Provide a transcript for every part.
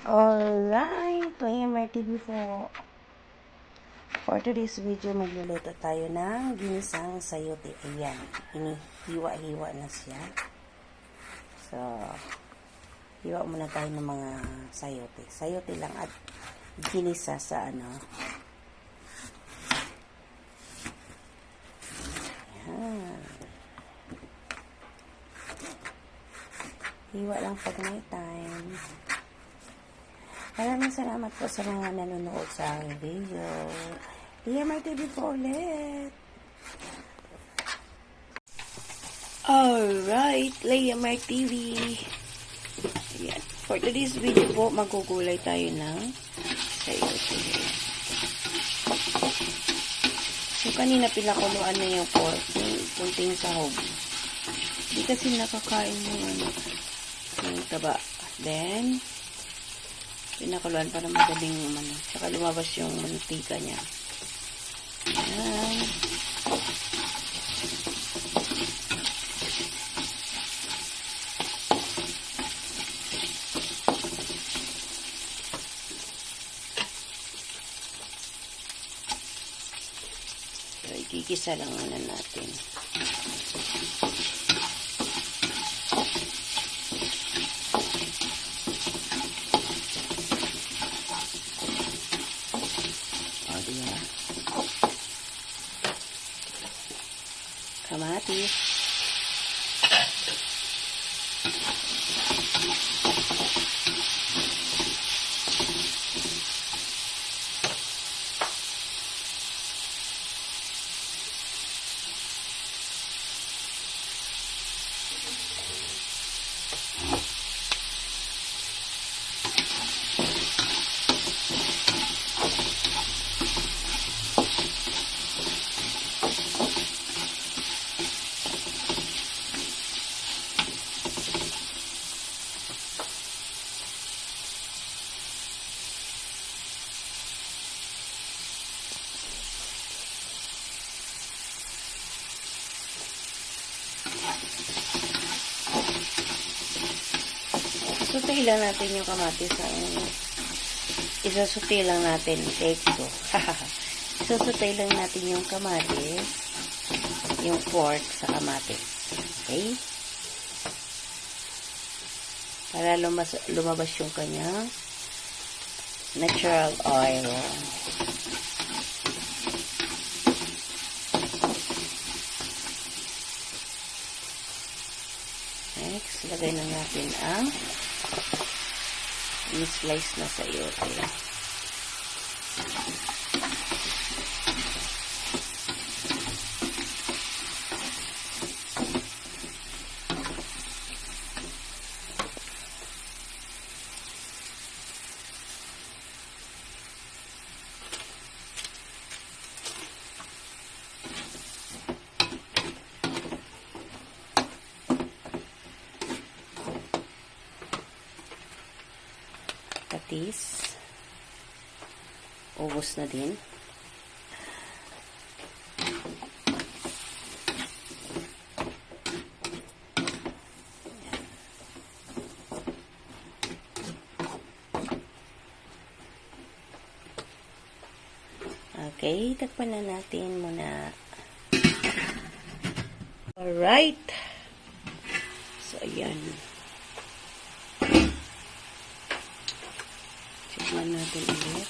Alright, Player TV po. For today's video, magluluto tayo ng ginisang sayote. Ayan, hinihiwa-hiwa na siya. So, hiwa muna tayo ng mga sayote. Sayote lang at ginisa sa ano. Ayan. Hiwa lang pag may time. Maraming salamat po sa mga nanonood sa aking video. PMR TV po ulit. Alright, PMR TV. Ayan. For today's video po, magugulay tayo ng sayote. So, kanina pinakuluan na yung pork, yung kunting sahog. Hindi kasi nakakain yung taba. Then, pinakuluan para madaling tsaka lumabas yung mantika niya. Ayan. So, ikikisa lang muna natin. Kamatis. Sutay lang natin yung kamatis. Isasutay lang natin. Take ko. Isasutay lang natin yung kamatis, yung pork sa kamatis. Okay? Para lumabas yung kanyang natural oil. Next, lagay na natin ang slice na sayote. Patis. Ubos na din. Okay, takpan na natin muna. Alright. So, ayan. Tikman natin ulit.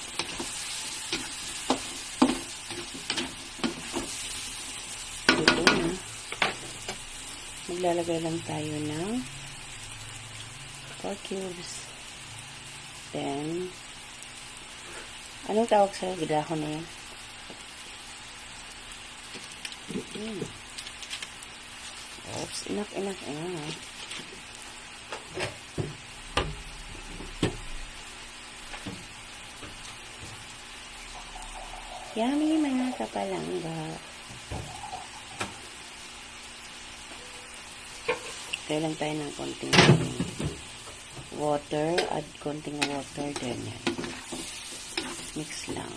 Ito na. Maglalagay lang tayo ng pork cubes. Then, anong tawag sa dahon na yan? Oops, enough. Ayan. Yummy mga kapalangga. Kaya lang tayo ng konting water. Add konting water. Then yan. Mix lang.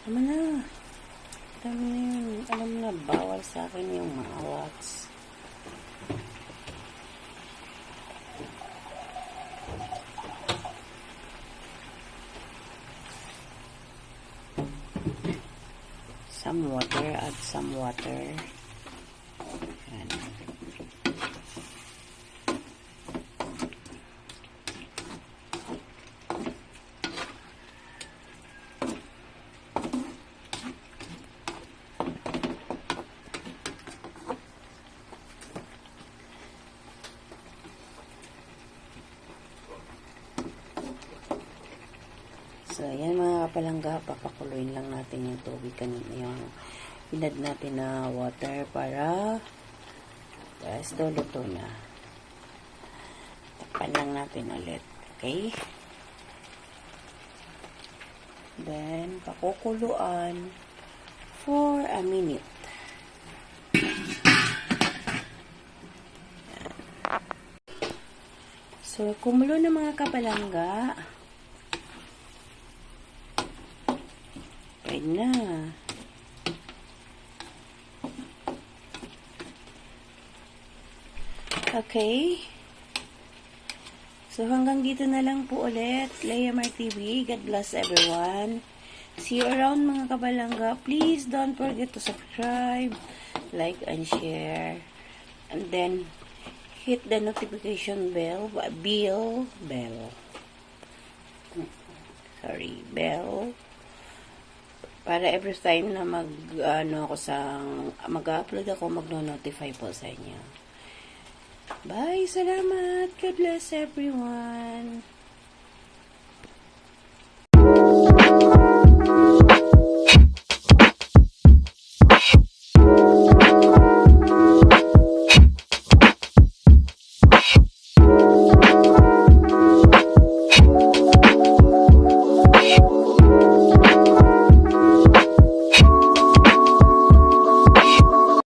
Tama na. Tama na yun. Alam na, bawal sa akin yung maawats. Some water, add some water. Yan. So, ayan mga kapalangga, papakuloyin lang natin yung tubig kanina, yung pinad natin na water para ito luto na. Takpan lang natin ulit. Okay? Then, pakukuluan for a minute. So, kumulo na mga kapalangga. Pwede na. Okay. So, hanggang dito na lang po ulit. Layamar TV. God bless everyone. See you around mga kabalangga. Please don't forget to subscribe, like, and share. And then, hit the notification bell. Bell. Para every time na mag-upload ako, magno-notify po sa inyo. Bye! Salamat! God bless everyone!